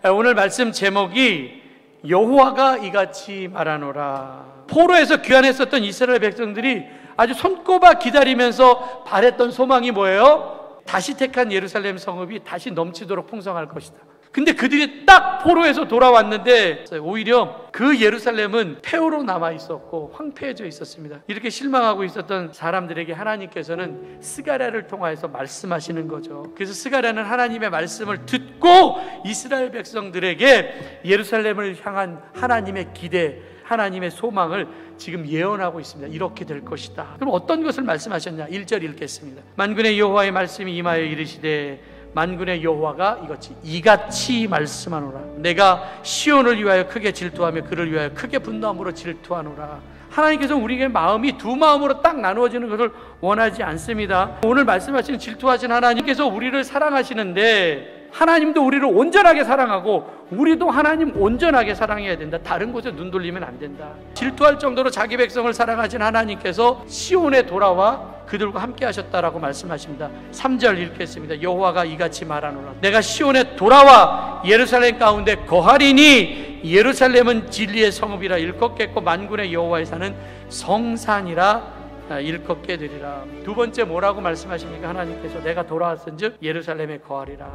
오늘 말씀 제목이 여호와가 이같이 말하노라. 포로에서 귀환했었던 이스라엘 백성들이 아주 손꼽아 기다리면서 바랬던 소망이 뭐예요? 다시 택한 예루살렘 성읍이 다시 넘치도록 풍성할 것이다. 근데 그들이 딱 포로에서 돌아왔는데 오히려 그 예루살렘은 폐허로 남아 있었고 황폐해져 있었습니다. 이렇게 실망하고 있었던 사람들에게 하나님께서는 스가랴를 통하여서 말씀하시는 거죠. 그래서 스가랴는 하나님의 말씀을 듣고 이스라엘 백성들에게 예루살렘을 향한 하나님의 기대, 하나님의 소망을 지금 예언하고 있습니다. 이렇게 될 것이다. 그럼 어떤 것을 말씀하셨냐? 1절 읽겠습니다. 만군의 여호와의 말씀이 임하여 이르시되 만군의 여호와가 이같이 말씀하노라. 내가 시온을 위하여 크게 질투하며 그를 위하여 크게 분노함으로 질투하노라. 하나님께서 우리에게 마음이 두 마음으로 딱 나누어지는 것을 원하지 않습니다. 오늘 말씀하시는 질투하신 하나님께서 우리를 사랑하시는데 하나님도 우리를 온전하게 사랑하고 우리도 하나님 온전하게 사랑해야 된다. 다른 곳에 눈 돌리면 안 된다. 질투할 정도로 자기 백성을 사랑하신 하나님께서 시온에 돌아와 그들과 함께 하셨다라고 말씀하십니다. 3절 읽겠습니다. 여호와가 이같이 말하노라. 내가 시온에 돌아와 예루살렘 가운데 거하리니 예루살렘은 진리의 성읍이라 일컫겠고 만군의 여호와의 산은 성산이라 일컫게 되리라. 두 번째 뭐라고 말씀하십니까? 하나님께서 내가 돌아왔은즉 예루살렘에 거하리라.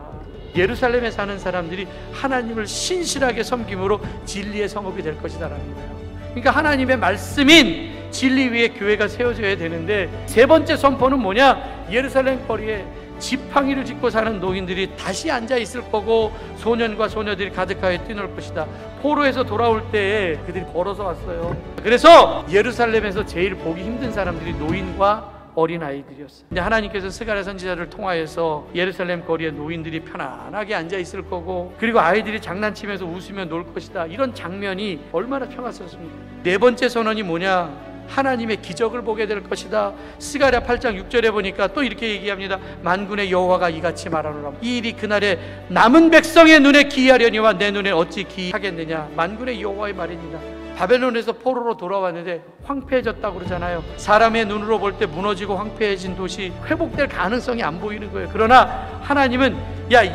예루살렘에 사는 사람들이 하나님을 신실하게 섬김으로 진리의 성읍이 될 것이다라는 거예요. 그러니까 하나님의 말씀인 진리 위에 교회가 세워져야 되는데, 세 번째 선포는 뭐냐? 예루살렘 거리에 지팡이를 짚고 사는 노인들이 다시 앉아 있을 거고 소년과 소녀들이 가득하게 뛰놀 것이다. 포로에서 돌아올 때에 그들이 걸어서 왔어요. 그래서 예루살렘에서 제일 보기 힘든 사람들이 노인과 어린아이들이었어요. 근데 하나님께서 스가랴 선지자를 통하여서 예루살렘 거리에 노인들이 편안하게 앉아 있을 거고, 그리고 아이들이 장난치면서 웃으며 놀 것이다. 이런 장면이 얼마나 평화스럽습니까? 네 번째 선언이 뭐냐? 하나님의 기적을 보게 될 것이다. 스가랴 8장 6절에 보니까 또 이렇게 얘기합니다. 만군의 여호와가 이같이 말하노라. 이 일이 그날에 남은 백성의 눈에 기이하려니와 내 눈에 어찌 기이하겠느냐. 만군의 여호와의 말입니다. 바벨론에서 포로로 돌아왔는데 황폐해졌다고 그러잖아요. 사람의 눈으로 볼 때 무너지고 황폐해진 도시, 회복될 가능성이 안 보이는 거예요. 그러나 하나님은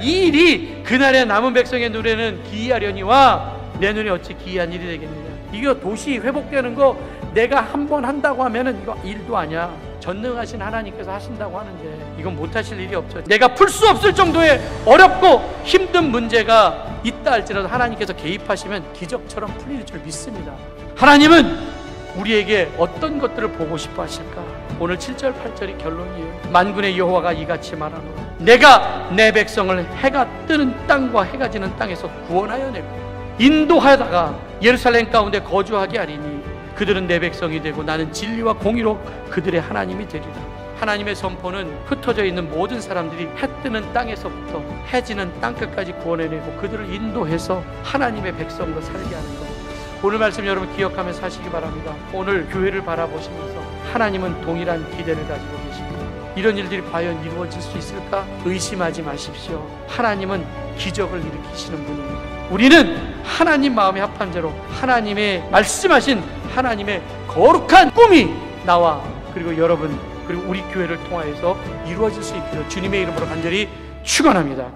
이 일이 그날의 남은 백성의 눈에는 기이하려니와 내 눈에 어찌 기이한 일이 되겠느냐. 이거 도시 회복되는 거 내가 한번 한다고 하면은 이거 일도 아니야. 전능하신 하나님께서 하신다고 하는데 이건 못하실 일이 없죠. 내가 풀 수 없을 정도의 어렵고 힘든 문제가 있다 할지라도 하나님께서 개입하시면 기적처럼 풀릴 줄 믿습니다. 하나님은 우리에게 어떤 것들을 보고 싶어 하실까? 오늘 7절 8절이 결론이에요. 만군의 여호와가 이같이 말하노라. 내가 내 백성을 해가 뜨는 땅과 해가 지는 땅에서 구원하여 내고 인도하다가 예루살렘 가운데 거주하게 하리니 그들은 내 백성이 되고 나는 진리와 공의로 그들의 하나님이 되리라. 하나님의 선포는 흩어져 있는 모든 사람들이 해 뜨는 땅에서부터 해 지는 땅끝까지 구원해내고 그들을 인도해서 하나님의 백성으로 살게 하는 것. 오늘 말씀 여러분 기억하면서 하시기 바랍니다. 오늘 교회를 바라보시면서 하나님은 동일한 기대를 가지고 계십니다. 이런 일들이 과연 이루어질 수 있을까? 의심하지 마십시오. 하나님은 기적을 일으키시는 분입니다. 우리는 하나님 마음에 합한 대로 하나님의 말씀하신 하나님의 거룩한 꿈이 나와 그리고 여러분 그리고 우리 교회를 통하여서 이루어질 수 있기를 주님의 이름으로 간절히 축원합니다.